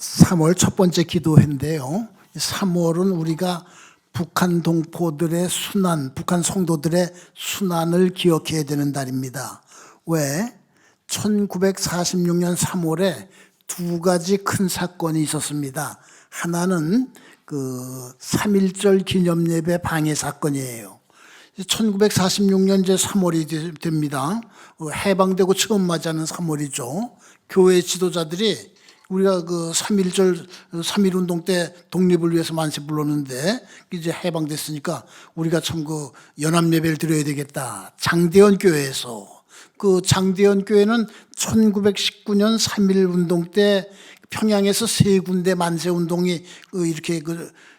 3월 첫 번째 기도회인데요. 3월은 우리가 북한 동포들의 순환, 북한 성도들의 순환을 기억해야 되는 달입니다. 왜? 1946년 3월에 두 가지 큰 사건이 있었습니다. 하나는 그 3.1절 기념예배 방해 사건이에요. 1946년 이제 3월이 됩니다. 해방되고 처음 맞이하는 3월이죠. 교회 지도자들이 우리가 그 3.1절 3.1운동 때 독립을 위해서 만세 불렀는데 이제 해방됐으니까 우리가 참 그 연합예배를 드려야 되겠다. 장대현 교회에서 그 장대현 교회는 1919년 3.1운동 때 평양에서 세 군데 만세 운동이 이렇게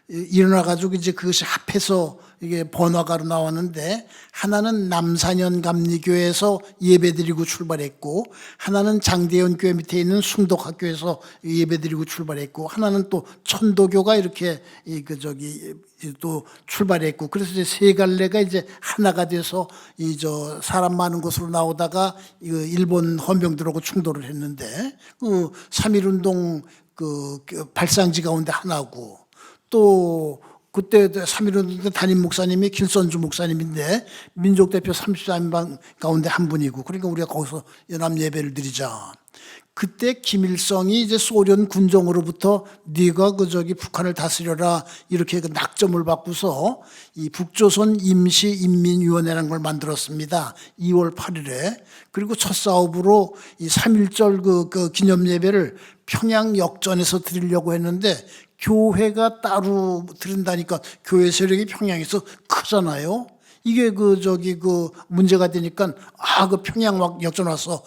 일어나가지고 이제 그것이 합해서 이게 번화가로 나왔는데, 하나는 남산현 감리교회에서 예배드리고 출발했고, 하나는 장대현 교회 밑에 있는 숭덕학교에서 예배드리고 출발했고, 하나는 또 천도교가 이렇게 또 출발했고, 그래서 이제 세 갈래가 이제 하나가 돼서 사람 많은 곳으로 나오다가 일본 헌병들하고 충돌을 했는데, 3.1운동 발상지 가운데 하나고, 또 그때 3.1운동 담임 목사님이 길선주 목사님인데 민족 대표 34인방 가운데 한 분이고, 그러니까 우리가 거기서 연합 예배를 드리자. 그때 김일성이 이제 소련 군정으로부터 네가 북한을 다스려라 이렇게 낙점을 받고서 이 북조선 임시인민위원회라는 걸 만들었습니다. 2월 8일에. 그리고 첫 사업으로 이 3.1절 그 기념 예배를 평양 역전에서 드리려고 했는데, 교회가 따로 드린다니까 교회 세력이 평양에서 크잖아요. 이게 문제가 되니까 그 평양 역전 와서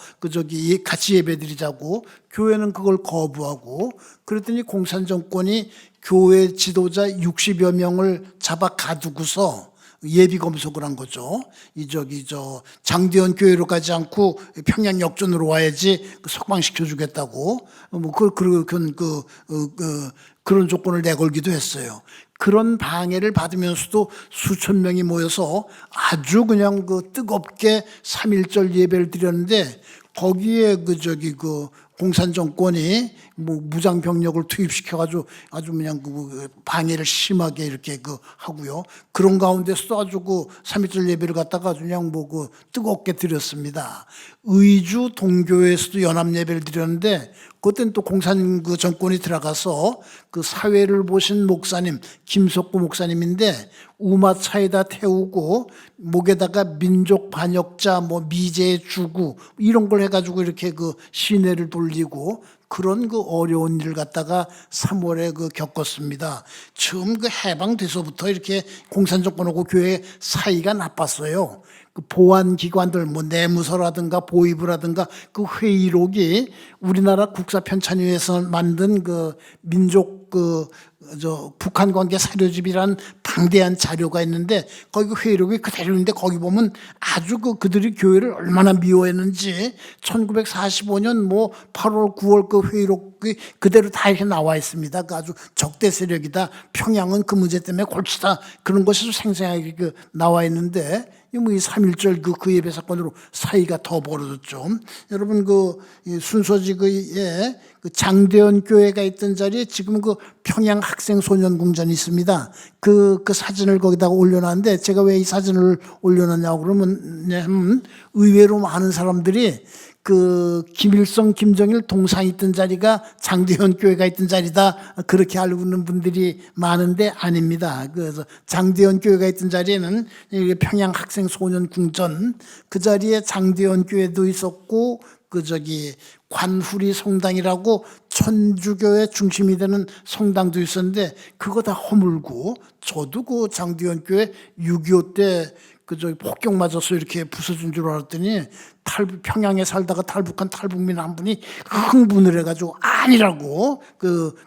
같이 예배드리자고, 교회는 그걸 거부하고, 그랬더니 공산 정권이 교회 지도자 60여 명을 잡아 가두고서 예비 검속을 한 거죠. 장대현 교회로 가지 않고 평양 역전으로 와야지 석방시켜 주겠다고 그런 조건을 내걸기도 했어요. 그런 방해를 받으면서도 수천 명이 모여서 아주 그냥 뜨겁게 3.1절 예배를 드렸는데, 거기에 공산 정권이 무장 병력을 투입시켜가지고 아주 그냥 방해를 심하게 이렇게 하고요. 그런 가운데서도 아주 3.1절 예배를 갖다가 아주 그냥 뜨겁게 드렸습니다. 의주 동교에서도 연합 예배를 드렸는데, 그때는 또 공산 정권이 들어가서 사회를 보신 목사님, 김석구 목사님인데, 우마차에다 태우고 목에다가 민족 반역자, 미제 주구 이런 걸 해가지고 이렇게 시내를 돌리고, 그런 어려운 일을 갖다가 3월에 겪었습니다. 처음 해방돼서부터 이렇게 공산 정권하고 교회 사이가 나빴어요. 보안기관들, 내무서라든가 보위부라든가 회의록이 우리나라 국사편찬위에서 만든 민족 북한 관계 사료집이란 방대한 자료가 있는데, 거기 회의록이 그대로 있는데, 거기 보면 아주 그들이 교회를 얼마나 미워했는지 1945년 8월 9월 회의록이 그대로 다 이렇게 나와 있습니다. 아주 적대 세력이다, 평양은 그 문제 때문에 골치다, 그런 것이 생생하게 나와 있는데, 이 3.1절 그 예배 사건으로 사이가 더 벌어졌죠. 여러분 순서지구에 장대현 교회가 있던 자리에 지금 평양 학생 소년 궁전이 있습니다. 그 사진을 거기다가 올려놨는데, 제가 왜 이 사진을 올려놨냐고 그러면 의외로 많은 사람들이 김일성, 김정일 동상이 있던 자리가 장대현 교회가 있던 자리다, 그렇게 알고 있는 분들이 많은데 아닙니다. 그래서 장대현 교회가 있던 자리에는 평양 학생 소년 궁전, 그 자리에 장대현 교회도 있었고, 관후리 성당이라고 천주교의 중심이 되는 성당도 있었는데, 그거 다 허물고, 저도 장대현 교회 6.25 때 폭격 맞아서 이렇게 부서진 줄 알았더니, 평양에 살다가 탈북한 탈북민 한 분이 흥분을 해가지고 아니라고,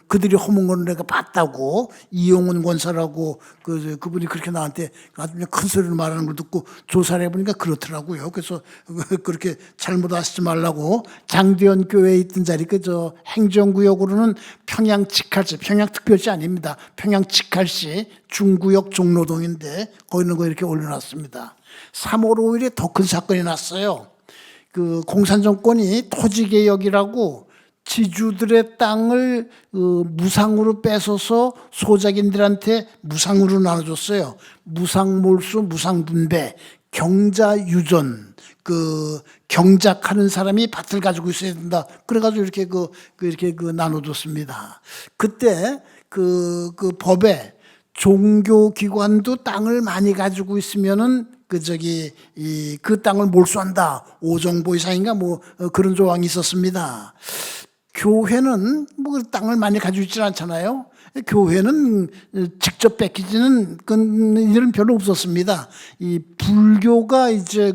그들이 허문 거는 내가 봤다고, 이용훈 권사라고 그분이 그렇게 나한테 아주 큰 소리를 말하는 걸 듣고 조사를 해보니까 그렇더라고요. 그래서 그렇게 잘못 하시지 말라고, 장대현 교회에 있던 자리 행정구역으로는 평양 직할시, 평양 특별시 아닙니다. 평양 직할시 중구역 종로동인데, 거기는 이렇게 올려놨습니다. 3월 5일에 더 큰 사건이 났어요. 공산 정권이 토지개혁이라고 지주들의 땅을 무상으로 뺏어서 소작인들한테 무상으로 나눠줬어요. 무상몰수, 무상분배, 경자유전, 경작하는 사람이 밭을 가지고 있어야 된다. 그래가지고 이렇게 나눠줬습니다. 그때 그 법에 종교기관도 땅을 많이 가지고 있으면은 그 땅을 몰수한다. 5정보 이상인가 그런 조항이 있었습니다. 교회는 땅을 많이 가지고 있지 않잖아요. 교회는 직접 뺏기지는 일은 별로 없었습니다. 이 불교가 이제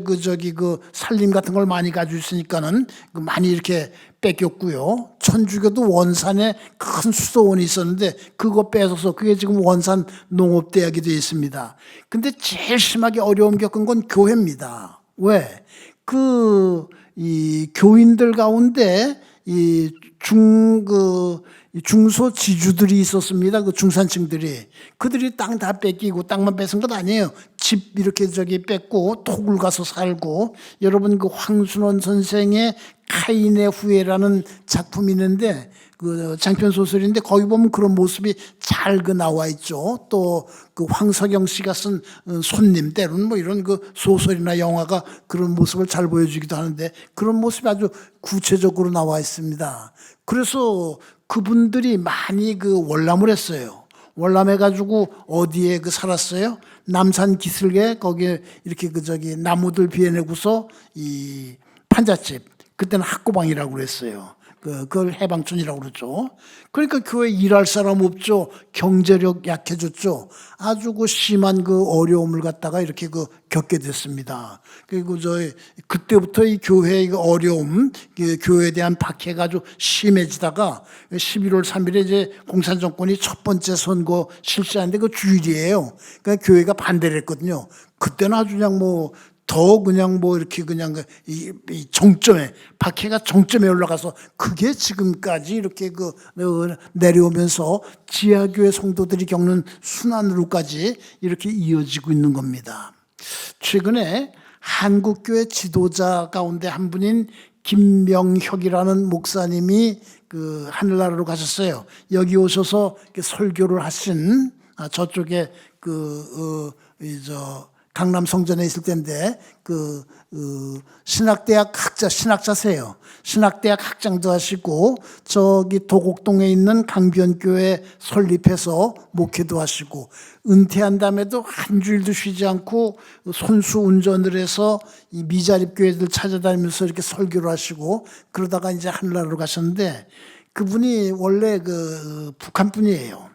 살림 같은 걸 많이 가지고 있으니까는 많이 이렇게 뺏겼고요. 천주교도 원산에 큰 수도원이 있었는데 그거 뺏어서 그게 지금 원산 농업대학이 되어 있습니다. 근데 제일 심하게 어려움 겪은 건 교회입니다. 왜? 이 교인들 가운데 중소 지주들이 있었습니다. 중산층들이. 그들이 땅 다 뺏기고 땅만 뺏은 것 아니에요. 집 이렇게 뺏고 토굴 가서 살고. 여러분 황순원 선생의 카인의 후예라는 작품이 있는데 장편 소설인데 거기 보면 그런 모습이 잘 나와 있죠. 또 황석영 씨가 쓴 손님 때로는 이런 소설이나 영화가 그런 모습을 잘 보여주기도 하는데 그런 모습이 아주 구체적으로 나와 있습니다. 그래서 그분들이 많이 월남을 했어요. 월남해가지고 어디에 살았어요? 남산 기슭에 거기에 이렇게 나무들 비워내고서 이 판잣집, 그때는 학고방이라고 그랬어요. 그걸 해방촌이라고 그러죠. 그러니까 교회 일할 사람 없죠. 경제력 약해졌죠. 아주 심한 어려움을 갖다가 이렇게 겪게 됐습니다. 그리고 그때부터 이 교회의 어려움, 교회에 대한 박해가 아주 심해지다가 11월 3일에 이제 공산 정권이 첫 번째 선거 실시하는데 주일이에요. 그러니까 교회가 반대를 했거든요. 그때는 아주 이 정점에, 박해가 정점에 올라가서 그게 지금까지 이렇게 내려오면서 지하교회 성도들이 겪는 순환으로까지 이렇게 이어지고 있는 겁니다. 최근에 한국교회 지도자 가운데 한 분인 김명혁이라는 목사님이 하늘나라로 가셨어요. 여기 오셔서 설교를 하신, 저쪽에 강남 성전에 있을 때인데 신학대학 신학자세요. 신학대학 학장도 하시고 저기 도곡동에 있는 강변교회 설립해서 목회도 하시고 은퇴한 다음에도 한 주일도 쉬지 않고 손수 운전을 해서 이 미자립 교회들 찾아다니면서 이렇게 설교를 하시고 그러다가 이제 하늘나라로 가셨는데 그분이 원래 북한 분이에요.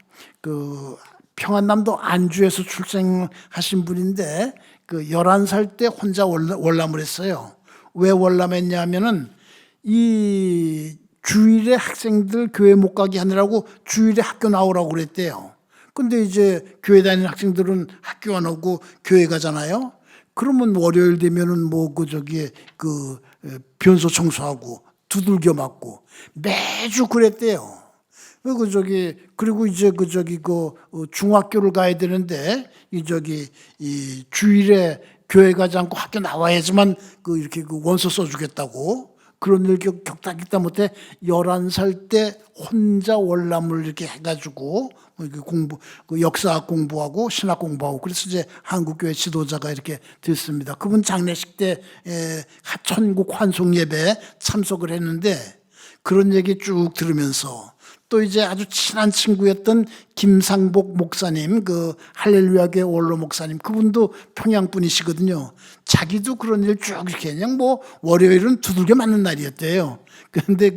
평안남도 안주에서 출생하신 분인데 11살 때 혼자 월남을 했어요. 왜 월남했냐면은 이 주일에 학생들 교회 못 가게 하느라고 주일에 학교 나오라고 그랬대요. 근데 이제 교회 다니는 학생들은 학교 안 오고 교회 가잖아요. 그러면 월요일 되면은 변소 청소하고 두들겨 맞고 매주 그랬대요. 그리고 이제 중학교를 가야 되는데, 이 주일에 교회 가지 않고 학교 나와야지만 이렇게 원서 써주겠다고. 그런 일 겪다 못해 11살 때 혼자 월남을 이렇게 해가지고 역사학 공부하고 신학 공부하고 그래서 이제 한국교회 지도자가 이렇게 됐습니다. 그분 장례식 때 천국 환송 예배에 참석을 했는데 그런 얘기 쭉 들으면서 또 이제 아주 친한 친구였던 김상복 목사님, 할렐루야교회 원로 목사님, 그분도 평양 분이시거든요. 자기도 그런 일 쭉 이렇게 그냥 월요일은 두들겨 맞는 날이었대요. 그런데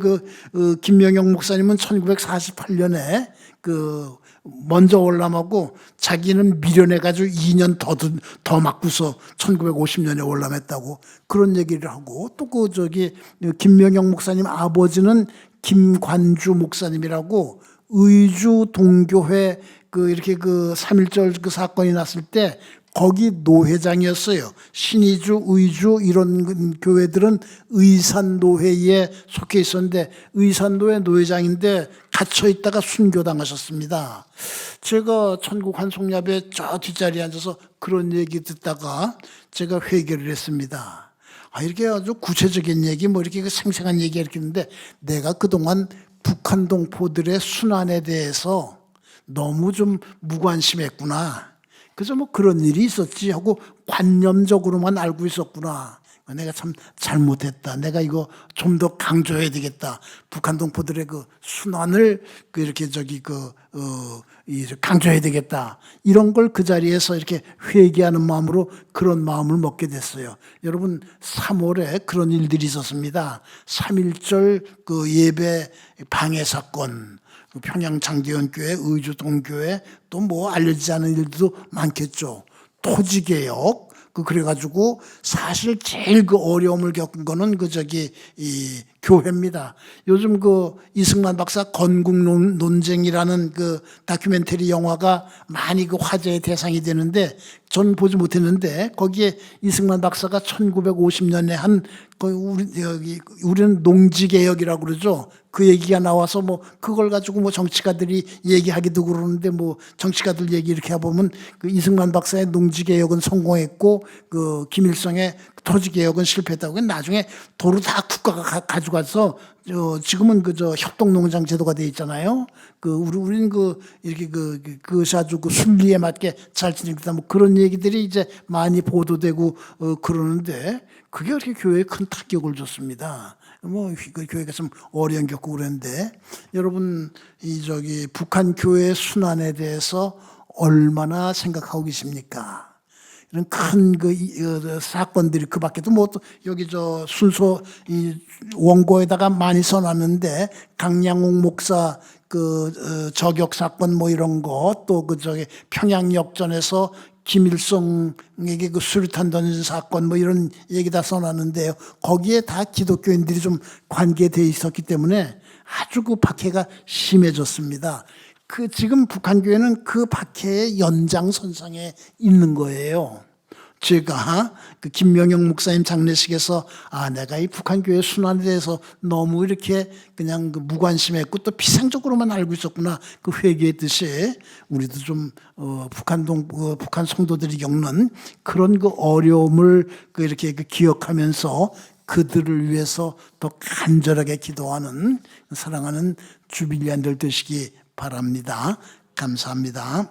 김명영 목사님은 1948년에 먼저 월남하고 자기는 미련해가지고 2년 더 맞고서 1950년에 월남했다고 그런 얘기를 하고 또 김명영 목사님 아버지는 김관주 목사님이라고 의주 동교회 이렇게 3.1절 사건이 났을 때 거기 노회장이었어요. 신의주, 의주 이런 교회들은 의산노회에 속해 있었는데 의산노회 노회장인데 갇혀 있다가 순교당하셨습니다. 제가 천국 환송야배 저 뒷자리에 앉아서 그런 얘기 듣다가 제가 회개를 했습니다. 이렇게 아주 구체적인 얘기, 뭐 이렇게 생생한 얘기 이렇게 했는데, 내가 그동안 북한 동포들의 순환에 대해서 너무 좀 무관심했구나. 그래서 뭐 그런 일이 있었지 하고 관념적으로만 알고 있었구나. 내가 참 잘못했다. 내가 이거 좀 더 강조해야 되겠다. 북한 동포들의 그 순환을 이렇게 강조해야 되겠다. 이런 걸 그 자리에서 이렇게 회개하는 마음으로 그런 마음을 먹게 됐어요. 여러분 3월에 그런 일들이 있었습니다. 3.1절 그 예배 방해 사건, 평양 장대원교회, 의주동교회, 또 뭐 알려지지 않은 일도 많겠죠. 토지개혁, 그래가지고 사실 제일 그 어려움을 겪은 거는 이 교회입니다. 요즘 이승만 박사 건국 논쟁이라는 그 다큐멘터리 영화가 많이 그 화제의 대상이 되는데, 전 보지 못했는데 거기에 이승만 박사가 1950년에 우리는 농지개혁이라고 그러죠. 그 얘기가 나와서 뭐 그걸 가지고 뭐 정치가들이 얘기하기도 그러는데, 뭐 정치가들 얘기 이렇게 해보면 그 이승만 박사의 농지개혁은 성공했고 그 김일성의 토지개혁은 실패했다고. 나중에 도로 다 국가가 가져가서 지금은 협동농장 제도가 돼 있잖아요. 우리는 이렇게 그것이 아주 순리에 맞게 잘 진행됐다. 뭐 그런 얘기들이 이제 많이 보도되고 그러는데, 그게 그렇게 교회에 큰 타격을 줬습니다. 뭐 교회가 좀 어려움 겪고 그랬는데, 여러분 북한 교회의 순환에 대해서 얼마나 생각하고 계십니까? 이런 큰 사건들이 그 밖에도 뭐 여기 순서 원고에다가 많이 써놨는데, 강양옥 목사 저격 사건 뭐 이런 거, 또 평양 역전에서 김일성에게 수류탄 던진 사건 뭐 이런 얘기 다 써놨는데요. 거기에 다 기독교인들이 좀 관계돼 있었기 때문에 아주 그 박해가 심해졌습니다. 지금 북한 교회는 그 박해의 연장선상에 있는 거예요. 제가 김명영 목사님 장례식에서 내가 이 북한 교회 순환에 대해서 너무 이렇게 그냥 무관심했고 또 피상적으로만 알고 있었구나 회개했듯이, 우리도 좀 북한 성도들이 겪는 그런 어려움을 이렇게 기억하면서 그들을 위해서 더 간절하게 기도하는 사랑하는 주빌리안 될 되시기 바랍니다. 감사합니다.